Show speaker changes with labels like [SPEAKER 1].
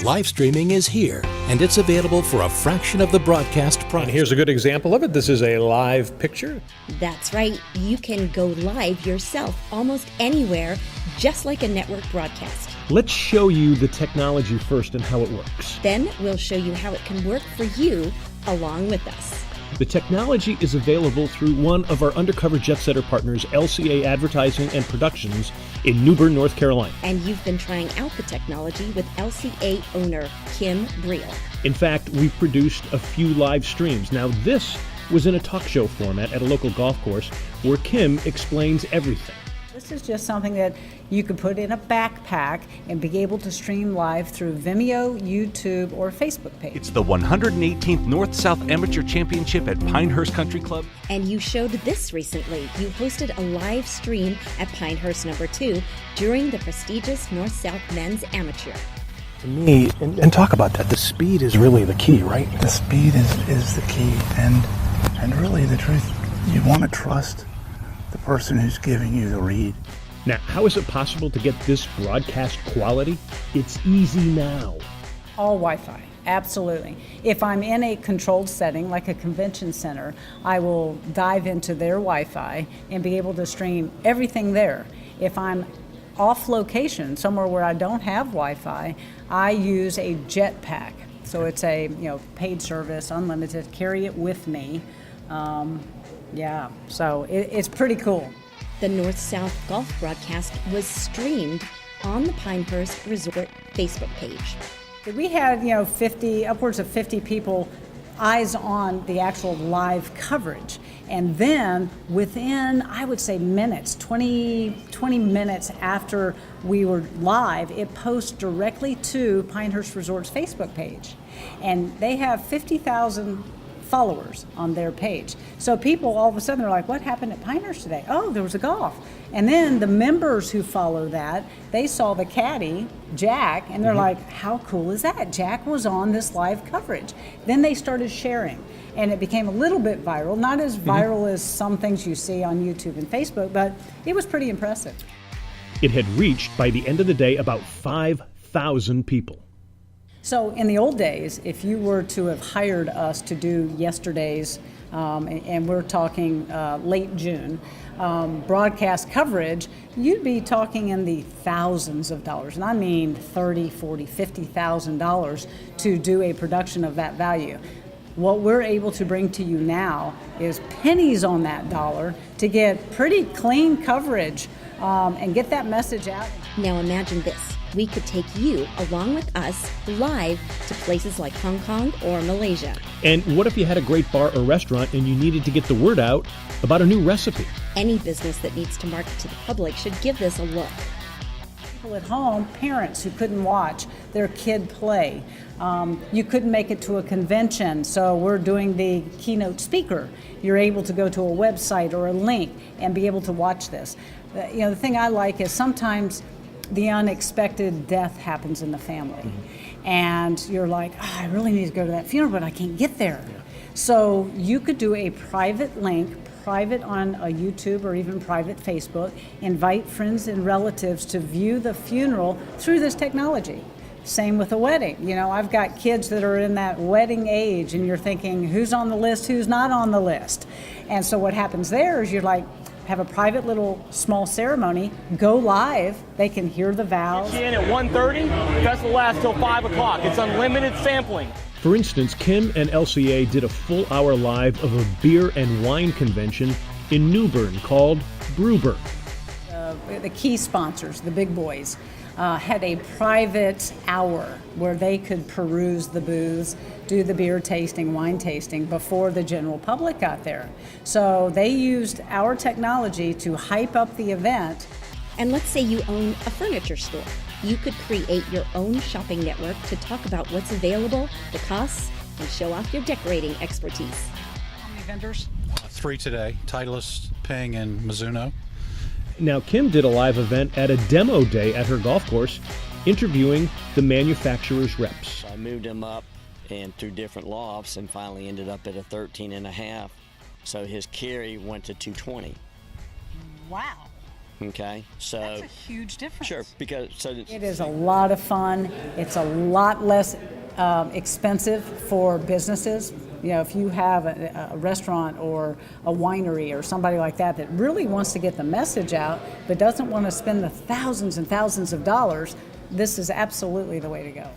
[SPEAKER 1] Live streaming is here, and it's available for a fraction of the broadcast price.
[SPEAKER 2] And here's a good example of it. This is a live picture.
[SPEAKER 3] That's right. You can go live yourself almost anywhere, just like a network broadcast.
[SPEAKER 2] Let's show you the technology first and how it works.
[SPEAKER 3] Then we'll show you how it can work for you along with us.
[SPEAKER 2] The technology is available through one of our Undercover Jetsetter partners, LCA Advertising and Productions in New Bern, North Carolina.
[SPEAKER 3] And you've been trying out the technology with LCA owner Kim Briel.
[SPEAKER 2] In fact, we've produced a few live streams. Now, this was in a talk show format at a local golf course where Kim explains everything.
[SPEAKER 4] This is just something that you could put in a backpack and be able to stream live through Vimeo, YouTube, or Facebook page.
[SPEAKER 5] It's the 118th North-South Amateur Championship at Pinehurst Country Club.
[SPEAKER 3] And you showed this recently. You hosted a live stream at Pinehurst No. 2 during the prestigious North-South Men's Amateur.
[SPEAKER 6] To me, and talk about that, the speed is really the key, right?
[SPEAKER 7] The speed is the key, and really the truth, you want to trust the person who's giving you the read.
[SPEAKER 2] Now, how is it possible to get this broadcast quality? It's easy now.
[SPEAKER 4] All Wi-Fi, absolutely. If I'm in a controlled setting, like a convention center, I will dive into their Wi-Fi and be able to stream everything there. If I'm off location, somewhere where I don't have Wi-Fi, I use a jetpack. So it's a paid service, unlimited, carry it with me. So it's pretty cool.
[SPEAKER 3] The North-South Golf broadcast was streamed on the Pinehurst Resort Facebook page.
[SPEAKER 4] We had, upwards of 50 people eyes on the actual live coverage. And then within, I would say minutes, 20 minutes after we were live, it posts directly to Pinehurst Resort's Facebook page. And they have 50,000 followers on their page. So people all of a sudden are like, what happened at Pinehurst today? Oh, there was a golf. And then the members who follow that, they saw the caddy, Jack, and they're like, how cool is that? Jack was on this live coverage. Then they started sharing, and it became a little bit viral, not as viral as some things you see on YouTube and Facebook, but it was pretty impressive.
[SPEAKER 2] It had reached, by the end of the day, about 5,000 people.
[SPEAKER 4] So in the old days, if you were to have hired us to do yesterday's, and we're talking late June, broadcast coverage, you'd be talking in the thousands of dollars, and I mean $30,000, $40,000, $50,000 to do a production of that value. What we're able to bring to you now is pennies on that dollar to get pretty clean coverage and get that message out.
[SPEAKER 3] Now imagine this. We could take you, along with us, live to places like Hong Kong or Malaysia.
[SPEAKER 2] And what if you had a great bar or restaurant and you needed to get the word out about a new recipe?
[SPEAKER 3] Any business that needs to market to the public should give this a look.
[SPEAKER 4] People at home, parents who couldn't watch their kid play. You couldn't make it to a convention, so we're doing the keynote speaker. You're able to go to a website or a link and be able to watch this. The thing I like is sometimes the unexpected death happens in the family. And you're like, I really need to go to that funeral, but I can't get there. So you could do a private link, private on a YouTube or even private Facebook, invite friends and relatives to view the funeral through this technology. Same with a wedding. I've got kids that are in that wedding age, and you're thinking, who's on the list, who's not on the list? And so what happens there is you're like, have a private little small ceremony, go live, they can hear the vows.
[SPEAKER 8] In at 1:30, festival lasts till 5 o'clock. It's unlimited sampling.
[SPEAKER 2] For instance, Kim and LCA did a full hour live of a beer and wine convention in New Bern called Brewbern.
[SPEAKER 4] The key sponsors, the big boys, had a private hour where they could peruse the booths, do the beer tasting, wine tasting before the general public got there. So they used our technology to hype up the event.
[SPEAKER 3] And let's say you own a furniture store. You could create your own shopping network to talk about what's available, the costs, and show off your decorating expertise.
[SPEAKER 4] How many vendors?
[SPEAKER 9] 3 today, Titleist, Ping, and Mizuno.
[SPEAKER 2] Now, Kim did a live event at a demo day at her golf course, interviewing the manufacturer's reps.
[SPEAKER 10] I moved him up and through different lofts and finally ended up at a 13.5. So his carry went to 220.
[SPEAKER 4] Wow.
[SPEAKER 10] Okay, so
[SPEAKER 11] that's a huge difference.
[SPEAKER 10] Sure, because
[SPEAKER 4] it is a lot of fun. It's a lot less expensive for businesses. You know, if you have a restaurant or a winery or somebody like that that really wants to get the message out but doesn't want to spend the thousands and thousands of dollars, this is absolutely the way to go.